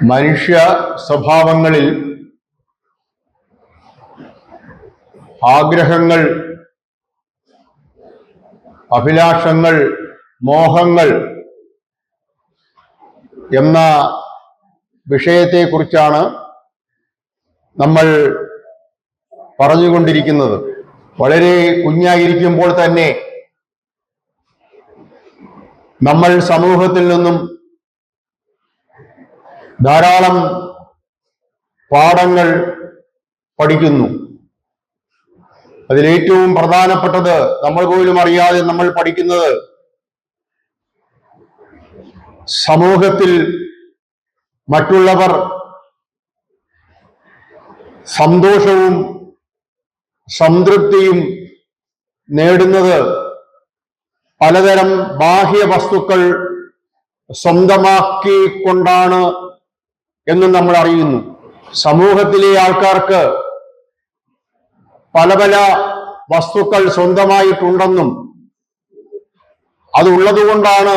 മനുഷ്യ സ്വഭാവങ്ങളിൽ ആഗ്രഹങ്ങൾ, അഭിലാഷങ്ങൾ, മോഹങ്ങൾ എന്ന വിഷയത്തെക്കുറിച്ചാണ് നമ്മൾ പറഞ്ഞുകൊണ്ടിരിക്കുന്നത്. വളരെ കുഞ്ഞായിരിക്കുമ്പോൾ തന്നെ നമ്മൾ സമൂഹത്തിൽ നിന്നും ധാരാളം പാഠങ്ങൾ പഠിക്കുന്നു. അതിലേറ്റവും പ്രധാനപ്പെട്ടത്, നമ്മൾ പോലും അറിയാതെ നമ്മൾ പഠിക്കുന്നത്, സമൂഹത്തിൽ മറ്റുള്ളവർ സന്തോഷവും സംതൃപ്തിയും നേടുന്നത് പലതരം ബാഹ്യ വസ്തുക്കൾ സ്വന്തമാക്കിക്കൊണ്ടാണ് എന്ന് നമ്മൾ അറിയുന്നു. സമൂഹത്തിലെ ആൾക്കാർക്ക് പല പല വസ്തുക്കൾ സ്വന്തമായിട്ടുണ്ടെന്നും അതുള്ളതുകൊണ്ടാണ്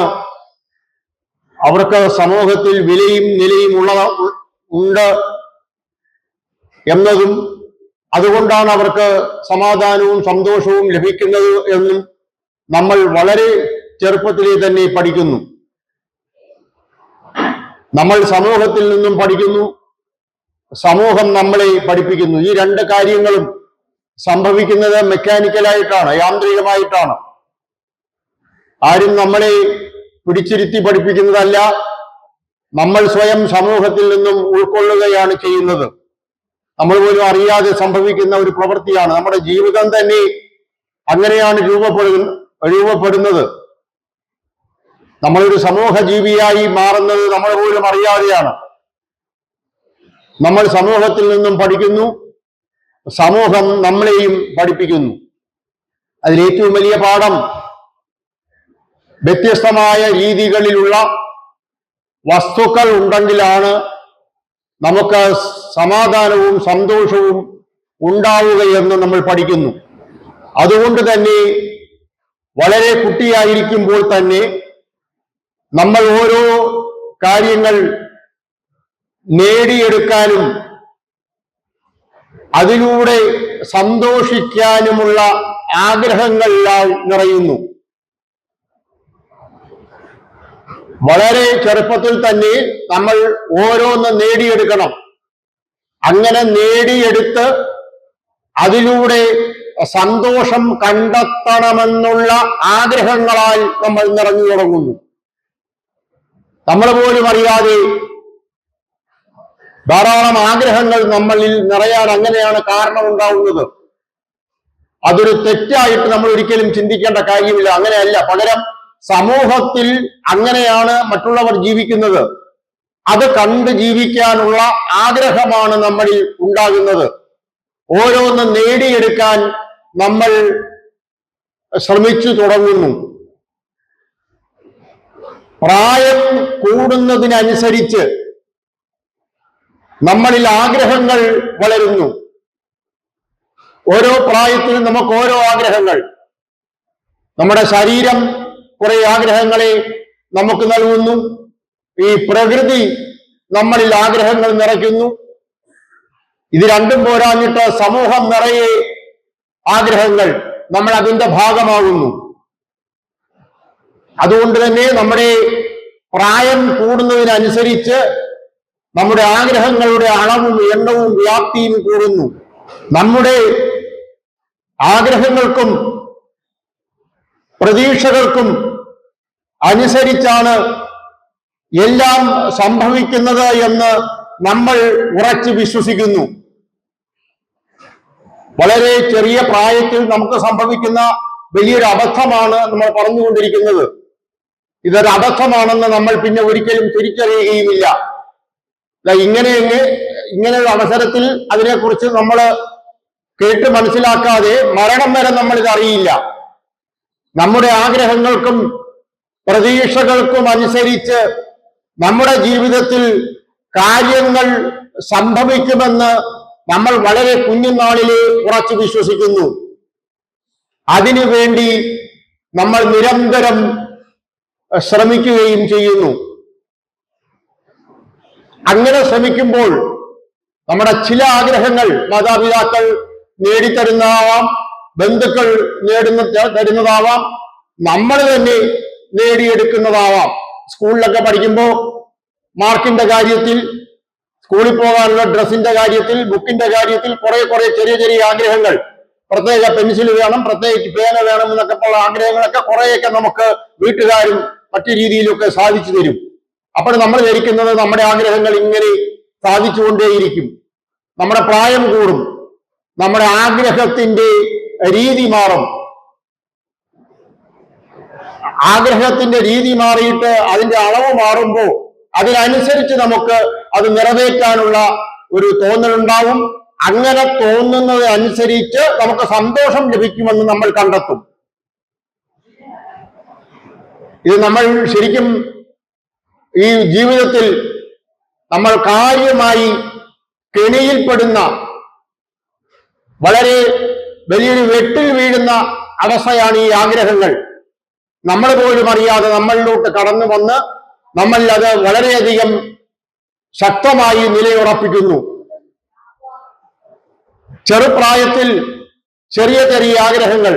അവർക്ക് സമൂഹത്തിൽ വിലയും നിലയും ഉണ്ട് എന്നതും അതുകൊണ്ടാണ് അവർക്ക് സമാധാനവും സന്തോഷവും ലഭിക്കുന്നത് എന്നും നമ്മൾ വളരെ ചെറുപ്പത്തിലേ തന്നെ പഠിക്കുന്നു. നമ്മൾ സമൂഹത്തിൽ നിന്നും പഠിക്കുന്നു, സമൂഹം നമ്മളെ പഠിപ്പിക്കുന്നു. ഈ രണ്ട് കാര്യങ്ങളും സംഭവിക്കുന്നത് മെക്കാനിക്കലായിട്ടാണ്, യാന്ത്രികമായിട്ടാണ്. ആരും നമ്മളെ പിടിച്ചിരുത്തി പഠിപ്പിക്കുന്നതല്ല, നമ്മൾ സ്വയം സമൂഹത്തിൽ നിന്നും ഉൾക്കൊള്ളുകയാണ് ചെയ്യുന്നത്. നമ്മൾ പോലും അറിയാതെ സംഭവിക്കുന്ന ഒരു പ്രവൃത്തിയാണ്. നമ്മുടെ ജീവിതം തന്നെ അങ്ങനെയാണ് രൂപപ്പെടുന്നത്. നമ്മളൊരു സമൂഹ ജീവിയായി മാറുന്നത് നമ്മൾ പോലും അറിയാതെയാണ്. നമ്മൾ സമൂഹത്തിൽ നിന്നും പഠിക്കുന്നു, സമൂഹം നമ്മളെയും പഠിപ്പിക്കുന്നു. അതിലേറ്റവും വലിയ പാഠം, വ്യത്യസ്തമായ രീതികളിലുള്ള വസ്തുക്കൾ ഉണ്ടെങ്കിലാണ് നമുക്ക് സമാധാനവും സന്തോഷവും ഉണ്ടാവുകയെന്ന് നമ്മൾ പഠിക്കുന്നു. അതുകൊണ്ട് തന്നെ വളരെ കുട്ടിയായിരിക്കുമ്പോൾ തന്നെ നമ്മൾ ഓരോ കാര്യങ്ങൾ നേടിയെടുക്കാനും അതിലൂടെ സന്തോഷിക്കാനുമുള്ള ആഗ്രഹങ്ങളാൽ നിറയുന്നു. വളരെ ചെറുപ്പത്തിൽ തന്നെ നമ്മൾ ഓരോന്ന് നേടിയെടുക്കണം. അങ്ങനെ നേടിയെടുത്ത് അതിലൂടെ സന്തോഷം കണ്ടെത്തണമെന്നുള്ള ആഗ്രഹങ്ങളാൽ നമ്മൾ നിറഞ്ഞു തുടങ്ങുന്നു. നമ്മൾ പോലും അറിയാതെ ധാരാളം ആഗ്രഹങ്ങൾ നമ്മളിൽ നിറയാൻ അങ്ങനെയാണ് കാരണമുണ്ടാവുന്നത്. അതൊരു തെറ്റായിട്ട് നമ്മൾ ഒരിക്കലും ചിന്തിക്കേണ്ട കാര്യമില്ല. അങ്ങനെയല്ല, പകരം സമൂഹത്തിൽ അങ്ങനെയാണ് മറ്റുള്ളവർ ജീവിക്കുന്നത്. അത് കണ്ട് ജീവിക്കാനുള്ള ആഗ്രഹമാണ് നമ്മളിൽ ഉണ്ടാകുന്നത്. ഓരോന്ന് നേടിയെടുക്കാൻ നമ്മൾ ശ്രമിച്ചു തുടങ്ങുന്നു. പ്രായം കൂടുന്നതിനനുസരിച്ച് നമ്മളിൽ ആഗ്രഹങ്ങൾ വളരുന്നു. ഓരോ പ്രായത്തിലും നമുക്ക് ഓരോ ആഗ്രഹങ്ങൾ. നമ്മുടെ ശരീരം കുറെ ആഗ്രഹങ്ങളെ നമുക്ക് നൽകുന്നു. ഈ പ്രകൃതി നമ്മളിൽ ആഗ്രഹങ്ങൾ നിറയ്ക്കുന്നു. ഇത് രണ്ടും പോരാഞ്ഞിട്ട് സമൂഹം നിറയെ ആഗ്രഹങ്ങൾ, നമ്മൾ അതിന്റെ ഭാഗമാകുന്നു. അതുകൊണ്ട് തന്നെ നമ്മുടെ പ്രായം കൂടുന്നതിനനുസരിച്ച് നമ്മുടെ ആഗ്രഹങ്ങളുടെ അളവും എണ്ണവും വ്യാപ്തിയും കൂടുന്നു. നമ്മുടെ ആഗ്രഹങ്ങൾക്കും പ്രതീക്ഷകൾക്കും അനുസരിച്ചാണ് എല്ലാം സംഭവിക്കുന്നത് എന്ന് നമ്മൾ ഉറച്ചു വിശ്വസിക്കുന്നു. വളരെ ചെറിയ പ്രായത്തിൽ നമുക്ക് സംഭവിക്കുന്ന വലിയൊരു അബദ്ധമാണ് നമ്മൾ പറഞ്ഞുകൊണ്ടിരിക്കുന്നത്. ഇതൊരു അബദ്ധമാണെന്ന് നമ്മൾ പിന്നെ ഒരിക്കലും തിരിച്ചറിയുകയുമില്ല. ഇങ്ങനെയുള്ള അവസരത്തിൽ അതിനെക്കുറിച്ച് നമ്മൾ കേട്ട് മനസ്സിലാക്കാതെ മരണം വരെ നമ്മൾ ഇതറിയില്ല. നമ്മുടെ ആഗ്രഹങ്ങൾക്കും പ്രതീക്ഷകൾക്കും അനുസരിച്ച് നമ്മുടെ ജീവിതത്തിൽ കാര്യങ്ങൾ സംഭവിക്കുമെന്ന് നമ്മൾ വളരെ കുഞ്ഞുനാളിലെ ഉറച്ചു വിശ്വസിക്കുന്നു. അതിനുവേണ്ടി നമ്മൾ നിരന്തരം ശ്രമിക്കുകയും ചെയ്യുന്നു. അങ്ങനെ ശ്രമിക്കുമ്പോൾ നമ്മുടെ ചില ആഗ്രഹങ്ങൾ മാതാപിതാക്കൾ നേടിത്തരുന്നതാവാം, ബന്ധുക്കൾ തരുന്നതാവാം, നമ്മൾ തന്നെ നേടിയെടുക്കുന്നതാവാം. സ്കൂളിലൊക്കെ പഠിക്കുമ്പോൾ മാർക്കിന്റെ കാര്യത്തിൽ, സ്കൂളിൽ പോകാനുള്ള ഡ്രസ്സിന്റെ കാര്യത്തിൽ, ബുക്കിന്റെ കാര്യത്തിൽ കുറെ ചെറിയ ചെറിയ ആഗ്രഹങ്ങൾ, പ്രത്യേക പെൻസിൽ വേണം, പ്രത്യേകിച്ച് പേന വേണം എന്നൊക്കെ ഉള്ള ആഗ്രഹങ്ങളൊക്കെ കുറേയൊക്കെ നമുക്ക് വീട്ടുകാരും മറ്റു രീതിയിലൊക്കെ സാധിച്ചു തരും. അപ്പോൾ നമ്മൾ ധരിക്കുന്നത് നമ്മുടെ ആഗ്രഹങ്ങൾ ഇങ്ങനെ സാധിച്ചുകൊണ്ടേയിരിക്കും. നമ്മുടെ പ്രായം കൂടും, നമ്മുടെ ആഗ്രഹത്തിന്റെ രീതി മാറും. ആഗ്രഹത്തിന്റെ രീതി മാറിയിട്ട് അതിന്റെ അളവ് മാറുമ്പോൾ അതിനനുസരിച്ച് നമുക്ക് അത് നിറവേറ്റാനുള്ള ഒരു തോന്നലുണ്ടാവും. അങ്ങനെ തോന്നുന്നതനുസരിച്ച് നമുക്ക് സന്തോഷം ലഭിക്കുമെന്ന് നമ്മൾ കണ്ടെത്തും. ഇത് നമ്മൾ ശരിക്കും ഈ ജീവിതത്തിൽ നമ്മൾ കാര്യമായി കെണിയിൽപ്പെടുന്ന, വളരെ വലിയൊരു വെട്ടിൽ വീഴുന്ന അവസ്ഥയാണ് ഈ ആഗ്രഹങ്ങൾ. നമ്മൾ പോലും അറിയാതെ നമ്മളിലോട്ട് കടന്നു വന്ന് നമ്മൾ അത് വളരെയധികം ശക്തമായി നിലയുറപ്പിക്കുന്നു. ചെറുപ്രായത്തിൽ ചെറിയ ചെറിയ ആഗ്രഹങ്ങൾ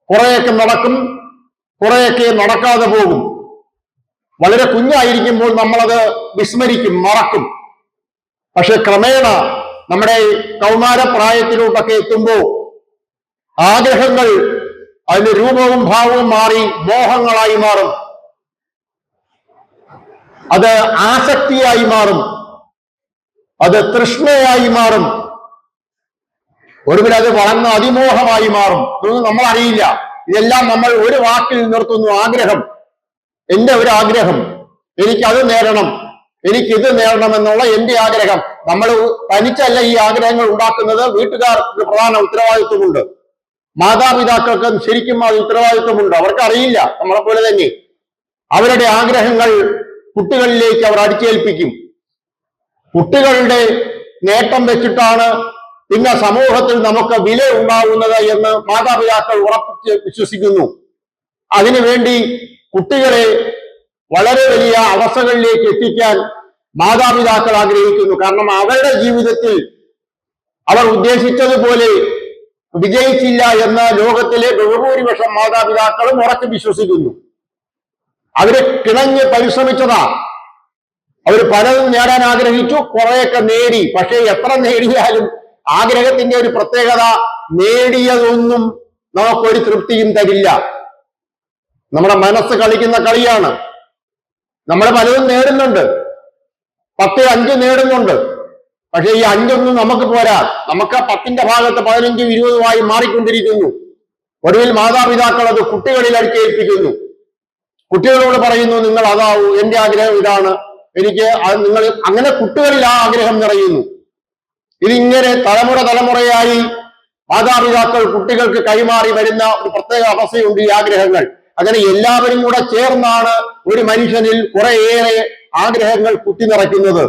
കുറേയൊക്കെ നടക്കും, കുറേയൊക്കെ നടക്കാതെ പോകും. വളരെ കുഞ്ഞായിരിക്കുമ്പോൾ നമ്മളത് വിസ്മരിക്കും, മറക്കും. പക്ഷെ ക്രമേണ നമ്മുടെ കൗമാരപ്രായത്തിലോട്ടൊക്കെ എത്തുമ്പോൾ ആഗ്രഹങ്ങൾ അതിന്റെ രൂപവും ഭാവവും മാറി മോഹങ്ങളായി മാറും, അത് ആസക്തിയായി മാറും, അത് തൃഷ്ണയായി മാറും, ഒടുവിൽ അത് വളർന്ന അതിമോഹമായി മാറും. ഇതൊന്നും നമ്മൾ അറിയില്ല. ഇതെല്ലാം നമ്മൾ ഒരു വാക്കിൽ നിർത്തുന്നു: ആഗ്രഹം. എന്റെ ഒരു ആഗ്രഹം, എനിക്കത് നേടണം, എനിക്കിത് നേടണം എന്നുള്ള എന്റെ ആഗ്രഹം. നമ്മൾ തനിച്ചല്ല ഈ ആഗ്രഹങ്ങൾ ഉണ്ടാക്കുന്നത്. വീട്ടുകാർക്ക് പ്രധാന ഉത്തരവാദിത്വമുണ്ട്, മാതാപിതാക്കൾക്ക് ശരിക്കും അത് ഉത്തരവാദിത്വമുണ്ട്. അവർക്കറിയില്ല, നമ്മളെ പോലെ തന്നെ അവരുടെ ആഗ്രഹങ്ങൾ കുട്ടികളിലേക്ക് അവർ അടിച്ചേൽപ്പിക്കും. കുട്ടികളുടെ നേട്ടം വെച്ചിട്ടാണ് പിന്നെ സമൂഹത്തിൽ നമുക്ക് വില ഉണ്ടാകുന്നത് എന്ന് മാതാപിതാക്കൾ ഉറപ്പിച്ച് വിശ്വസിക്കുന്നു. അതിനുവേണ്ടി കുട്ടികളെ വളരെ വലിയ അവസ്ഥകളിലേക്ക് എത്തിക്കാൻ മാതാപിതാക്കൾ ആഗ്രഹിക്കുന്നു. കാരണം അവരുടെ ജീവിതത്തിൽ അവർ ഉദ്ദേശിച്ചതുപോലെ വിജയിച്ചില്ല എന്ന് ലോകത്തിലെ ബഹുഭൂരിപക്ഷം മാതാപിതാക്കളും ഉറച്ചു വിശ്വസിക്കുന്നു. അവര് കിണഞ്ഞ് പരിശ്രമിച്ചതാ. അവർ പലതും നേടാൻ ആഗ്രഹിച്ചു, കുറെയൊക്കെ നേടി. പക്ഷേ എത്ര നേടിയാലും ആഗ്രഹത്തിന്റെ ഒരു പ്രത്യേകത, നേടിയതൊന്നും നമുക്കൊരു തൃപ്തിയും തരില്ല. നമ്മുടെ മനസ്സ് കളിക്കുന്ന കളിയാണ്. നമ്മൾ പലതും നേടുന്നുണ്ട്, 10, 5 നേടുന്നുണ്ട്. പക്ഷെ ഈ 5 നമുക്ക് പോരാ. നമുക്ക് 10ന്റെ ഭാഗത്ത് 15, 20 മാറിക്കൊണ്ടിരിക്കുന്നു. ഒടുവിൽ മാതാപിതാക്കൾ അത് കുട്ടികളിൽ അടിച്ചേൽപ്പിക്കുന്നു. കുട്ടികളോട് പറയുന്നു, നിങ്ങൾ അതാവൂ, എന്റെ ആഗ്രഹം ഇതാണ്, എനിക്ക് അത് നിങ്ങൾ. അങ്ങനെ കുട്ടികളിൽ ആ ആഗ്രഹം നിറയുന്നു. ഇതിങ്ങനെ തലമുറയായി മാതാപിതാക്കൾ കുട്ടികൾക്ക് കൈമാറി വരുന്ന ഒരു പ്രത്യേക അവസ്ഥയുണ്ട് ഈ ആഗ്രഹങ്ങൾ. അങ്ങനെ എല്ലാവരും കൂടെ ചേർന്നാണ് ഒരു മനുഷ്യനിൽ കുറേയേറെ ആഗ്രഹങ്ങൾ കുത്തി നിറയ്ക്കുന്നത്.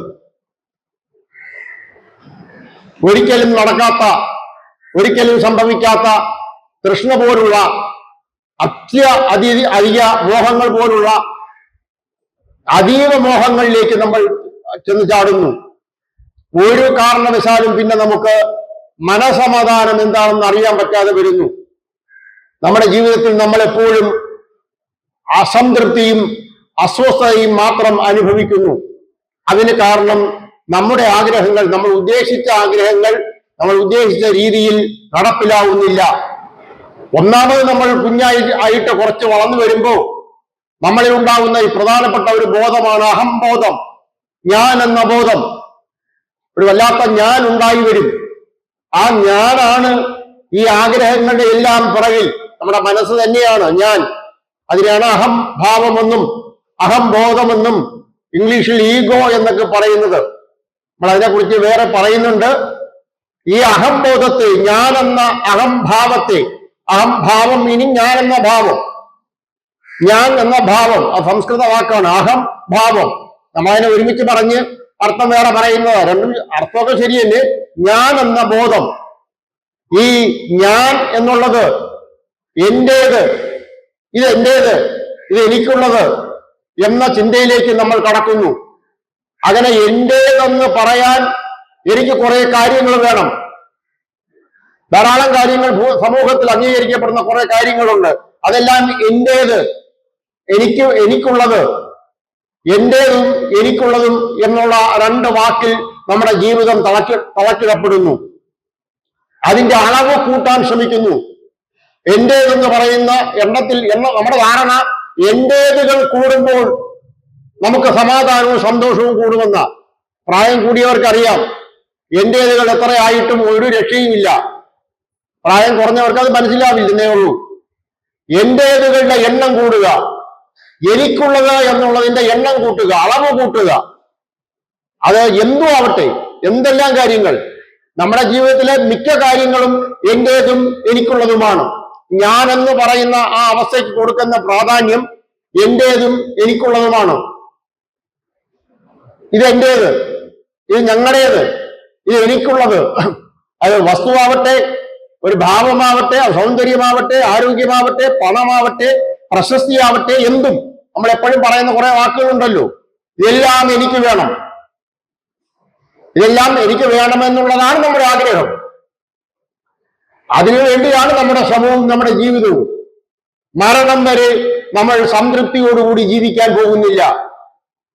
ഒരിക്കലും നടക്കാത്ത, ഒരിക്കലും സംഭവിക്കാത്ത തൃഷ്ണ പോലുള്ള അധിക മോഹങ്ങൾ പോലുള്ള അതീവ മോഹങ്ങളിലേക്ക് നമ്മൾ ചെന്ന് ചാടുന്നു. ഒരു കാരണവശാലും പിന്നെ നമുക്ക് മനസമാധാനം എന്താണെന്ന് അറിയാൻ പറ്റാതെ വരുന്നു. നമ്മുടെ ജീവിതത്തിൽ നമ്മൾ എപ്പോഴും അസംതൃപ്തിയും അസ്വസ്ഥതയും മാത്രം അനുഭവിക്കുന്നു. അതിന് കാരണം നമ്മുടെ ആഗ്രഹങ്ങൾ, നമ്മൾ ഉദ്ദേശിച്ച ആഗ്രഹങ്ങൾ നമ്മൾ ഉദ്ദേശിച്ച രീതിയിൽ നടപ്പിലാവുന്നില്ല. ഒന്നാമത് നമ്മൾ കുഞ്ഞായിട്ട് കുറച്ച് വളർന്നു വരുമ്പോൾ നമ്മളിൽ ഉണ്ടാകുന്ന ഈ പ്രധാനപ്പെട്ട ഒരു ബോധമാണ് അഹംബോധം, ഞാൻ എന്ന ബോധം. ഒരു വല്ലാത്ത ഞാൻ ഉണ്ടായി വരും. ആ ഞാനാണ് ഈ ആഗ്രഹങ്ങളുടെ എല്ലാം പിറകിൽ. നമ്മുടെ മനസ്സ് തന്നെയാണ് ഞാൻ. അതിനാണ് അഹംഭാവമെന്നും അഹംബോധമെന്നും ഇംഗ്ലീഷിൽ ഈഗോ എന്നൊക്കെ പറയുന്നത്. നമ്മൾ അതിനെക്കുറിച്ച് വേറെ പറയുന്നുണ്ട്. ഈ അഹംബോധത്തെ, ഞാനെന്ന അഹംഭാവത്തെ, അഹംഭാവം ഇനി ഞാൻ എന്ന ഭാവം, ഞാൻ എന്ന ഭാവം, ആ സംസ്കൃത വാക്കാണ് അഹം ഭാവം. നമ്മളതിനെ ഒരുമിച്ച് പറഞ്ഞ് അർത്ഥം വേറെ പറയുന്നതാണ്. രണ്ടും അർത്ഥമൊക്കെ ശരിയല്ലേ. ഞാൻ എന്ന ബോധം, ഈ ഞാൻ എന്നുള്ളത് എന്റേത്, ഇത് എനിക്കുള്ളത് എന്ന ചിന്തയിലേക്ക് നമ്മൾ കടക്കുന്നു. അങ്ങനെ എന്റേതെന്ന് പറയാൻ എനിക്ക് കുറെ കാര്യങ്ങൾ വേണം. ധാരാളം കാര്യങ്ങൾ സമൂഹത്തിൽ അംഗീകരിക്കപ്പെടുന്ന കുറെ കാര്യങ്ങളുണ്ട്. അതെല്ലാം എന്റേത്, എനിക്കുള്ളത്, എന്റേതും എനിക്കുള്ളതും എന്നുള്ള രണ്ട് വാക്കിൽ നമ്മുടെ ജീവിതം തളച്ചിടപ്പെടുന്നു. അതിന്റെ അളവ് കൂട്ടാൻ ശ്രമിക്കുന്നു. എന്റേതെന്ന് പറയുന്ന നമ്മുടെ ധാരണ എന്റേതുകൾ കൂടുമ്പോൾ നമുക്ക് സമാധാനവും സന്തോഷവും കൂടുമെന്ന. പ്രായം കൂടിയവർക്കറിയാം എന്റേതുകൾ എത്രയായിട്ടും ഒരു രക്ഷയുമില്ല. പ്രായം കുറഞ്ഞവർക്ക് അത് മനസ്സിലാവില്ലെന്നേ ഉള്ളൂ. എന്റേതുകളുടെ എണ്ണം കൂടുക, എനിക്കുള്ളത് എന്നുള്ളതിന്റെ എണ്ണം കൂട്ടുക, അളവ് കൂട്ടുക. അത് എന്തും ആവട്ടെ, എന്തെല്ലാം കാര്യങ്ങൾ, നമ്മുടെ ജീവിതത്തിലെ മിക്ക കാര്യങ്ങളും എന്റേതും എനിക്കുള്ളതുമാണ്. ഞാനെന്ന് പറയുന്ന ആ അവസ്ഥയ്ക്ക് കൊടുക്കുന്ന പ്രാധാന്യം എന്റേതും എനിക്കുള്ളതുമാണ്. ഇത് എന്റേത്, ഇത് ഞങ്ങളുടേത്, ഇത് എനിക്കുള്ളത്. അത് വസ്തുവാവട്ടെ, ഒരു ഭാവമാവട്ടെ, സൗന്ദര്യമാവട്ടെ, ആരോഗ്യമാവട്ടെ, പണമാവട്ടെ, പ്രശസ്തിയാവട്ടെ, എന്തും. നമ്മൾ എപ്പോഴും പറയുന്ന കുറെ വാക്കുകളുണ്ടല്ലോ, ഇതെല്ലാം എനിക്ക് വേണം, ഇതെല്ലാം എനിക്ക് വേണമെന്നുള്ളതാണ് നമ്മുടെ ആഗ്രഹം. അതിനുവേണ്ടിയാണ് നമ്മുടെ ശ്രമവും നമ്മുടെ ജീവിതവും. മരണം വരെ നമ്മൾ സംതൃപ്തിയോടുകൂടി ജീവിക്കാൻ പോകുന്നില്ല.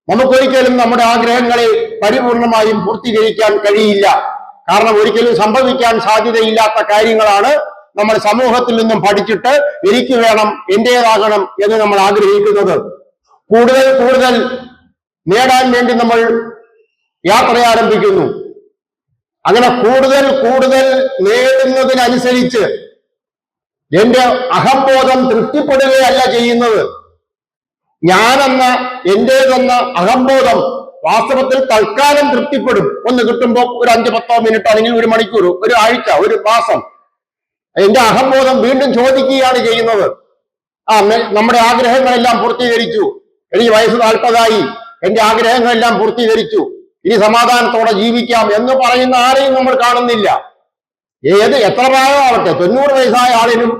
നമുക്കൊരിക്കലും നമ്മുടെ ആഗ്രഹങ്ങളെ പരിപൂർണമായും പൂർത്തീകരിക്കാൻ കഴിയില്ല. കാരണം ഒരിക്കലും സംഭവിക്കാൻ സാധ്യതയില്ലാത്ത കാര്യങ്ങളാണ് നമ്മൾ സമൂഹത്തിൽ നിന്നും പഠിച്ചിട്ട് എനിക്ക് വേണം, എന്റേതാകണം എന്ന് നമ്മൾ ആഗ്രഹിക്കുന്നത്. കൂടുതൽ കൂടുതൽ നേടാൻ വേണ്ടി നമ്മൾ യാത്ര ആരംഭിക്കുന്നു. അങ്ങനെ കൂടുതൽ കൂടുതൽ നേടുന്നതിനനുസരിച്ച് എന്റെ അഹംബോധം തൃപ്തിപ്പെടുകയല്ല ചെയ്യുന്നത്. ഞാനെന്ന എന്റേതെന്ന അഹംബോധം വാസ്തവത്തിൽ തൽക്കാലം തൃപ്തിപ്പെടും. ഒന്ന് കിട്ടുമ്പോൾ ഒരു 5-10 മിനിറ്റ്, അല്ലെങ്കിൽ ഒരു മണിക്കൂർ, ഒരു ആഴ്ച, ഒരു മാസം. എന്റെ അഹംബോധം വീണ്ടും ചോദിക്കുകയാണ് ചെയ്യുന്നത്. നമ്മുടെ ആഗ്രഹങ്ങളെല്ലാം പൂർത്തീകരിച്ചു, എനിക്ക് വയസ്സ് 40 എന്റെ ആഗ്രഹങ്ങളെല്ലാം പൂർത്തീകരിച്ചു, ഇനി സമാധാനത്തോടെ ജീവിക്കാം എന്ന് പറയുന്ന ആരെയും നമ്മൾ കാണുന്നില്ല. എത്ര പ്രായമാവട്ടെ, 90 വയസ്സായ ആളിനും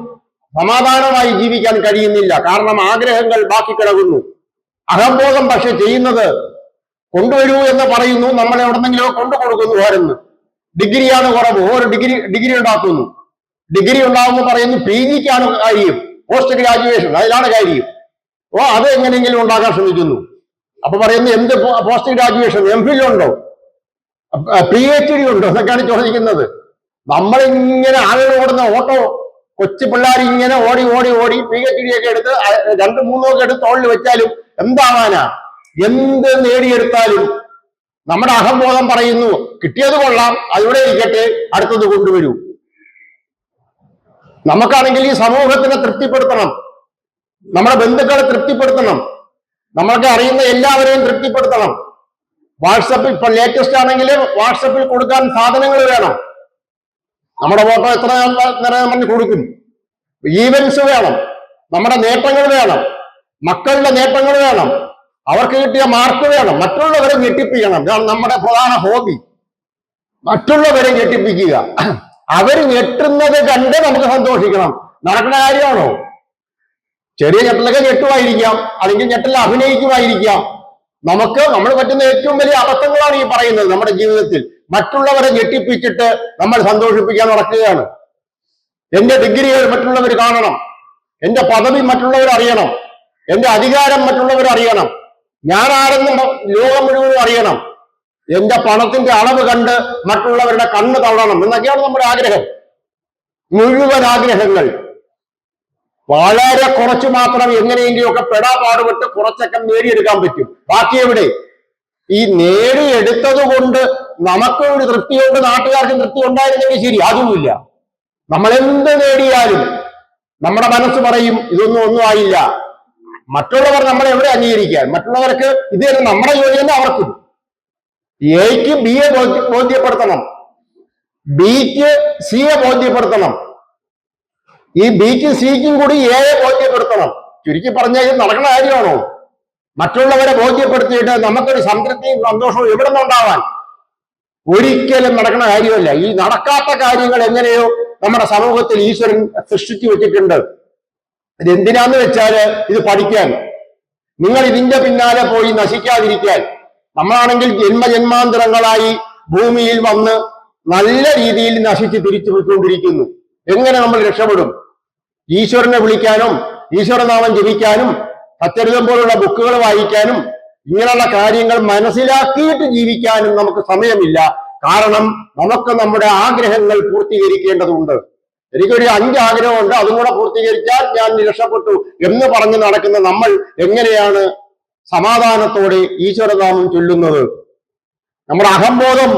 സമാധാനമായി ജീവിക്കാൻ കഴിയുന്നില്ല. കാരണം ആഗ്രഹങ്ങൾ ബാക്കി കിടക്കുന്നു. അഹംബോധം പക്ഷെ ചെയ്യുന്നത് കൊണ്ടുവരൂ എന്ന് പറയുന്നു, നമ്മളെ എവിടെന്നെങ്കിലും കൊണ്ടു കൊടുക്കുന്നു. ഓരോന്ന് ഡിഗ്രിയാണ് കുറവ്, ഓരോ ഡിഗ്രി ഉണ്ടാക്കുന്നു. ഡിഗ്രി ഉണ്ടാവുമെന്ന് പറയുന്നു, PGക്കാണ് കാര്യം, പോസ്റ്റ് ഗ്രാജുവേഷൻ അതിലാണ് കാര്യം. അത് എങ്ങനെയെങ്കിലും ഉണ്ടാക്കാൻ ശ്രമിക്കുന്നു. അപ്പൊ പറയുന്നു എന്ത് പോസ്റ്റ് ഗ്രാജുവേഷൻ, MPhil ഉണ്ടോ, PhD ഉണ്ടോ എന്നൊക്കെയാണ് ചോദിക്കുന്നത്. നമ്മളിങ്ങനെ ആളുകൾ ഓടുന്ന ഓട്ടോ, കൊച്ചു പിള്ളേർ ഇങ്ങനെ ഓടി ഓടി ഓടി PhD ഒക്കെ എടുത്ത് 2-3 ഒക്കെ എടുത്ത് തോളിൽ വെച്ചാലും എന്താവാനാ? എന്ത് നേടിയെടുത്താലും നമ്മുടെ അഹംബോധം പറയുന്നു കിട്ടിയത് കൊള്ളാം, അതിവിടെ ഇരിക്കട്ടെ, അടുത്തത് കൊണ്ടുവരൂ. നമുക്കാണെങ്കിൽ ഈ സമൂഹത്തിനെ തൃപ്തിപ്പെടുത്തണം, നമ്മുടെ ബന്ധുക്കളെ തൃപ്തിപ്പെടുത്തണം, നമ്മൾക്ക് അറിയുന്ന എല്ലാവരെയും തൃപ്തിപ്പെടുത്തണം. വാട്സപ്പിൽ ഇപ്പൊ ലേറ്റസ്റ്റ് ആണെങ്കിൽ വാട്സപ്പിൽ കൊടുക്കാൻ സാധനങ്ങൾ വേണം. നമ്മുടെ ഫോട്ടോ എത്ര നേരം കൊടുക്കും. ഈവൻസ് വേണം, നമ്മുടെ നേട്ടങ്ങൾ വേണം, മക്കളുടെ നേട്ടങ്ങൾ വേണം, അവർക്ക് കിട്ടിയ മാർക്ക് വേണം, മറ്റുള്ളവരെ ഞെട്ടിപ്പിക്കണം. ഇതാണ് നമ്മുടെ പ്രധാന ഹോബി, മറ്റുള്ളവരെ ഞെട്ടിപ്പിക്കുക. അവർ ഞെട്ടുന്നത് കണ്ട് നമുക്ക് സന്തോഷിക്കണം. നടക്കുന്ന കാര്യമാണോ? ചെറിയ ഞെട്ടലൊക്കെ ഞെട്ടുമായിരിക്കാം, അല്ലെങ്കിൽ ഞെട്ടൽ അഭിനയിക്കുമായിരിക്കാം. നമ്മൾ പറ്റുന്ന ഏറ്റവും വലിയ അബദ്ധങ്ങളാണ് ഈ പറയുന്നത്. നമ്മുടെ ജീവിതത്തിൽ മറ്റുള്ളവരെ ഞെട്ടിപ്പിച്ചിട്ട് നമ്മൾ സന്തോഷിപ്പിക്കാൻ നടക്കുകയാണ്. എന്റെ ഡിഗ്രികൾ മറ്റുള്ളവർ കാണണം, എന്റെ പദവി മറ്റുള്ളവർ അറിയണം, എന്റെ അധികാരം മറ്റുള്ളവർ അറിയണം, ഞാൻ ആരെന്ന് ലോകം മുഴുവനും അറിയണം, എന്റെ പണത്തിന്റെ അളവ് കണ്ട് മറ്റുള്ളവരുടെ കണ്ണ് തള്ളണം എന്നൊക്കെയാണ് നമ്മുടെ ആഗ്രഹം. മുഴുവൻ ആഗ്രഹങ്ങൾ വളരെ കുറച്ച് മാത്രം എങ്ങനെയെങ്കിലുമൊക്കെ പെടാപാടുപെട്ട് കുറച്ചൊക്കെ നേടിയെടുക്കാൻ പറ്റും. ബാക്കി എവിടെ? ഈ നേടിയെടുത്തത് കൊണ്ട് നമുക്ക് ഒരു തൃപ്തിയുണ്ട്, നാട്ടുകാർക്കും തൃപ്തി ഉണ്ടായിരുന്നെങ്കിൽ ശരി, അതുമില്ല. നമ്മളെന്ത് നേടിയാലും നമ്മുടെ മനസ്സ് പറയും ഒന്നും ആയില്ല. മറ്റുള്ളവർ നമ്മളെ എവിടെ അംഗീകരിക്കാൻ? മറ്റുള്ളവർക്ക് ഇത് തന്നെ നമ്മുടെ ജോലി തന്നെ അവർക്കും. എക്ക് ബിയെ ബോധ്യപ്പെടുത്തണം, ബിക്ക് സിയെ ബോധ്യപ്പെടുത്തണം, ഈ ബിക്ക് സിക്കും കൂടി എയെ ബോധ്യപ്പെടുത്തണം. ചുരുക്കി പറഞ്ഞാൽ നടക്കുന്ന കാര്യമാണോ? മറ്റുള്ളവരെ ബോധ്യപ്പെടുത്തിയിട്ട് നമുക്കൊരു സംതൃപ്തിയും സന്തോഷവും എവിടെ നിന്നുണ്ടാവാൻ? ഒരിക്കലും നടക്കുന്ന കാര്യമല്ല. ഈ നടക്കാത്ത കാര്യങ്ങൾ എങ്ങനെയോ നമ്മുടെ സമൂഹത്തിൽ ഈശ്വരൻ സൃഷ്ടിച്ചു വെച്ചിട്ടുണ്ട്. ഇതെന്തിനാന്ന് വെച്ചാല് ഇത് പഠിക്കാൻ, നിങ്ങൾ ഇതിന്റെ പിന്നാലെ പോയി നശിക്കാതിരിക്കാൻ, നമ്മളാണെങ്കിൽ ജന്മജന്മാന്തരങ്ങളായി ഭൂമിയിൽ വന്ന് നല്ല രീതിയിൽ നശിച്ച് തിരിച്ചു പോയിക്കൊണ്ടിരിക്കുന്നു. എങ്ങനെ നമ്മൾ രക്ഷപ്പെടും? ഈശ്വരനെ വിളിക്കാനും ഈശ്വരനാമം ജപിക്കാനും സച്ചരിതം പോലുള്ള ബുക്കുകൾ വായിക്കാനും ഇങ്ങനെയുള്ള കാര്യങ്ങൾ മനസ്സിലാക്കിയിട്ട് ജീവിക്കാനും നമുക്ക് സമയമില്ല. കാരണം നമുക്ക് നമ്മുടെ ആഗ്രഹങ്ങൾ പൂർത്തീകരിക്കേണ്ടതുണ്ട്. എനിക്കൊരു 5 ആഗ്രഹമുണ്ട്, അതും കൂടെ പൂർത്തീകരിച്ചാൽ ഞാൻ രക്ഷപ്പെട്ടു എന്ന് പറഞ്ഞ് നടക്കുന്ന നമ്മൾ എങ്ങനെയാണ് സമാധാനത്തോടെ ഈശ്വരനാമം ചൊല്ലുന്നത്? നമ്മുടെ അഹംബോധം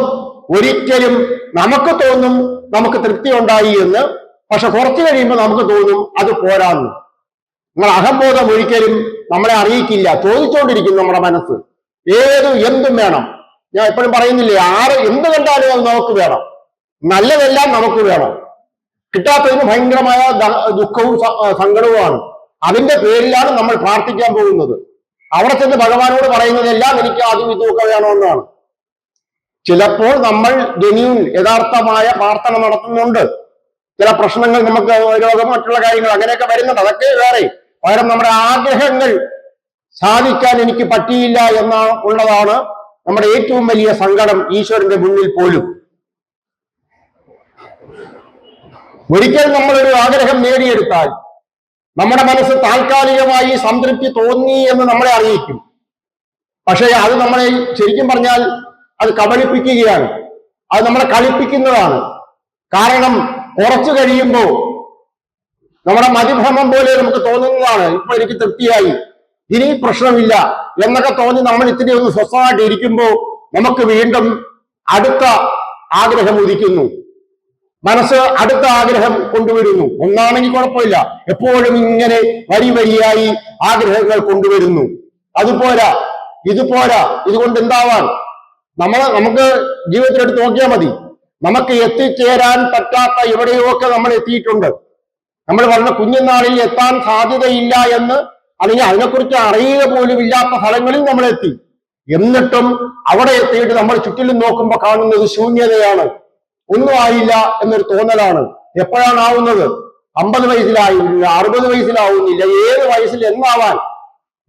ഒരിക്കലും നമുക്ക് തോന്നും നമുക്ക് തൃപ്തി ഉണ്ടായി എന്ന്, പക്ഷെ കുറച്ചു കഴിയുമ്പോൾ നമുക്ക് തോന്നും അത് പോരാന്ന്. നമ്മൾ അഹംബോധം ഒരിക്കലും നമ്മളെ അറിയിക്കില്ല. ചോദിച്ചുകൊണ്ടിരിക്കും നമ്മുടെ മനസ്സ്, എന്തും വേണം. ഞാൻ എപ്പോഴും പറയുന്നില്ലേ, എന്ത് കണ്ടാലും അത് നമുക്ക് വേണം, നല്ലതെല്ലാം നമുക്ക് വേണം. കിട്ടാത്തതിന് ഭയങ്കരമായ ദുഃഖവും സങ്കടവുമാണ്. അതിന്റെ പേരിലാണ് നമ്മൾ പ്രാർത്ഥിക്കാൻ പോകുന്നത്. അവിടെ ചെന്ന് ഭഗവാനോട് പറയുന്നതെല്ലാം എനിക്ക് അതും ഇതുമൊക്കെ വേണമെന്നാണ്. ചിലപ്പോൾ നമ്മൾ യഥാർത്ഥമായ പ്രാർത്ഥന നടത്തുന്നുണ്ട്. ചില പ്രശ്നങ്ങൾ, നമുക്ക് രോഗം, മറ്റുള്ള കാര്യങ്ങൾ അങ്ങനെയൊക്കെ വരുന്നുണ്ട്, അതൊക്കെ വേറെ. പകരം നമ്മുടെ ആഗ്രഹങ്ങൾ സാധിക്കാൻ എനിക്ക് പറ്റിയില്ല ഉള്ളതാണ് നമ്മുടെ ഏറ്റവും വലിയ സങ്കടം ഈശ്വരന്റെ മുന്നിൽ പോലും. ഒരിക്കൽ നമ്മളൊരു ആഗ്രഹം നേടിയെടുത്താൽ നമ്മുടെ മനസ്സ് താൽക്കാലികമായി സംതൃപ്തി തോന്നി എന്ന് നമ്മളെ അറിയിക്കും. പക്ഷേ അത് നമ്മളെ ശരിക്കും പറഞ്ഞാൽ അത് കബളിപ്പിക്കുകയാണ്, അത് നമ്മളെ കളിപ്പിക്കുന്നതാണ്. കാരണം കുറച്ചു കഴിയുമ്പോൾ നമ്മുടെ മതിഭ്രമം പോലെ നമുക്ക് തോന്നുന്നതാണ്, ഇപ്പൊ എനിക്ക് തൃപ്തിയായി, ഇനി പ്രശ്നമില്ല എന്നൊക്കെ തോന്നി നമ്മൾ ഇത്തിരി ഒന്ന് സ്വസ്ഥമായിട്ട് ഇരിക്കുമ്പോൾ നമുക്ക് വീണ്ടും അടുത്ത ആഗ്രഹം ഉദിക്കുന്നു. മനസ്സ് അടുത്ത ആഗ്രഹം കൊണ്ടുവരുന്നു. ഒന്നാണെങ്കിൽ കുഴപ്പമില്ല, എപ്പോഴും ഇങ്ങനെ വരിയായി ആഗ്രഹങ്ങൾ കൊണ്ടുവരുന്നു. അതുപോരാ, ഇതുപോരാ, ഇതുകൊണ്ട് എന്താവാൻ? നമുക്ക് ജീവിതത്തിലെടുത്ത് നോക്കിയാൽ മതി. നമുക്ക് എത്തിച്ചേരാൻ പറ്റാത്ത എവിടെയൊക്കെ നമ്മൾ എത്തിയിട്ടുണ്ട്. നമ്മൾ പറഞ്ഞ കുഞ്ഞുനാളിൽ എത്താൻ സാധ്യതയില്ല എന്ന്, അല്ലെങ്കിൽ അതിനെക്കുറിച്ച് അറിയുക പോലും ഇല്ലാത്ത സ്ഥലങ്ങളിൽ നമ്മൾ എത്തി. എന്നിട്ടും അവിടെ എത്തിയിട്ട് നമ്മൾ ചുറ്റിലും നോക്കുമ്പോൾ കാണുന്നത് ശൂന്യതയാണ്. ഒന്നും ആയില്ല എന്നൊരു തോന്നലാണ്. എപ്പോഴാണ് ആവുന്നത്? 50 വയസ്സിലാവുന്നില്ല, 60 വയസ്സിലാവുന്നില്ല, ഏത് വയസ്സിൽ എന്നാവാൻ?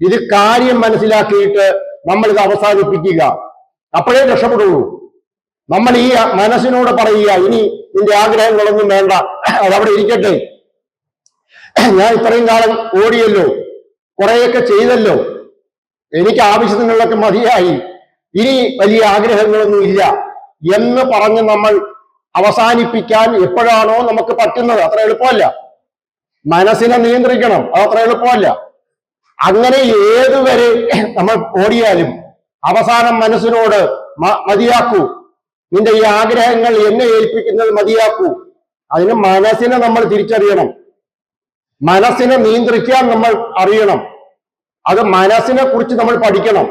ഇത് കാര്യം മനസ്സിലാക്കിയിട്ട് നമ്മൾ ഇത് അവസാനിപ്പിക്കുക, അപ്പോഴേ രക്ഷപ്പെടുള്ളൂ. നമ്മൾ ഈ മനസ്സിനോട് പറയുക, ഇനി നിന്റെ ആഗ്രഹങ്ങളൊന്നും വേണ്ട, അതവിടെ ഇരിക്കട്ടെ. ഞാൻ ഇത്രയും കാലം ഓടിയല്ലോ, കുറെയൊക്കെ ചെയ്തല്ലോ, എനിക്ക് ആവശ്യത്തിനുള്ളൊക്കെ മതിയായി, ഇനി വലിയ ആഗ്രഹങ്ങളൊന്നും ഇല്ല എന്ന് പറഞ്ഞ് നമ്മൾ അവസാനിപ്പിക്കാൻ എപ്പോഴാണോ നമുക്ക് പറ്റുന്നത്, അത്ര എളുപ്പമല്ല. മനസ്സിനെ നിയന്ത്രിക്കണം, അതത്ര എളുപ്പമല്ല. അങ്ങനെ ഏതുവരെ നമ്മൾ ഓടിയാലും അവസാനം മനസ്സിനോട് മതിയാക്കൂ, നിന്റെ ഈ ആഗ്രഹങ്ങൾ എന്നെ ഏൽപ്പിക്കുന്നത് മതിയാക്കൂ. അതിന് മനസ്സിനെ നമ്മൾ തിരിച്ചറിയണം, മനസ്സിനെ നിയന്ത്രിക്കാൻ നമ്മൾ അറിയണം. അത് മനസ്സിനെ കുറിച്ച് നമ്മൾ പഠിക്കണം.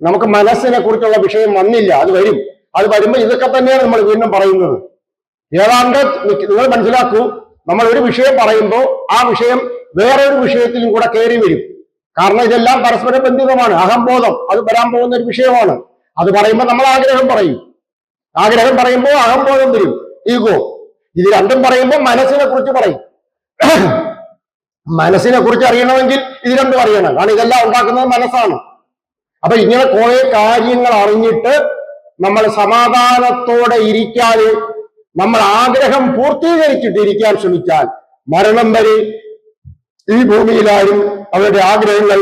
നമുക്ക് മനസ്സിനെ കുറിച്ചുള്ള വിഷയം വന്നില്ല, അത് വരും. അത് വരുമ്പോൾ ഇതൊക്കെ തന്നെയാണ് നമ്മൾ വീണ്ടും പറയുന്നത്. ഏതാണ്ട് നിങ്ങൾ മനസ്സിലാക്കൂ, നമ്മൾ ഒരു വിഷയം പറയുമ്പോൾ ആ വിഷയം വേറൊരു വിഷയത്തിലും കൂടെ കയറി വരും. കാരണം ഇതെല്ലാം പരസ്പര ബന്ധിതമാണ്. അഹംബോധം അത് വരാൻ പോകുന്ന ഒരു വിഷയമാണ്. അത് പറയുമ്പോൾ നമ്മൾ ആഗ്രഹം പറയും, ആഗ്രഹം പറയുമ്പോൾ അഹംബോധം വരും, ഈഗോ. ഇത് രണ്ടും പറയുമ്പോൾ മനസ്സിനെ കുറിച്ച് പറയും. മനസ്സിനെ കുറിച്ച് അറിയണമെങ്കിൽ ഇത് രണ്ടും അറിയണം, കാരണം ഇതെല്ലാം ഉണ്ടാക്കുന്നത് മനസ്സാണ്. അപ്പൊ ഇങ്ങനെ കുറെ കാര്യങ്ങൾ അറിഞ്ഞിട്ട് നമ്മൾ സമാധാനത്തോടെ ഇരിക്കാതെ നമ്മൾ ആഗ്രഹം പൂർത്തീകരിച്ചിട്ട് ഇരിക്കാൻ ശ്രമിച്ചാൽ മരണം വരെ ഈ ഭൂമിയിലാരും അവരുടെ ആഗ്രഹങ്ങൾ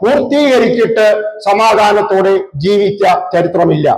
പൂർത്തീകരിച്ചിട്ട് സമാധാനത്തോടെ ജീവിച്ച ചരിത്രമില്ല.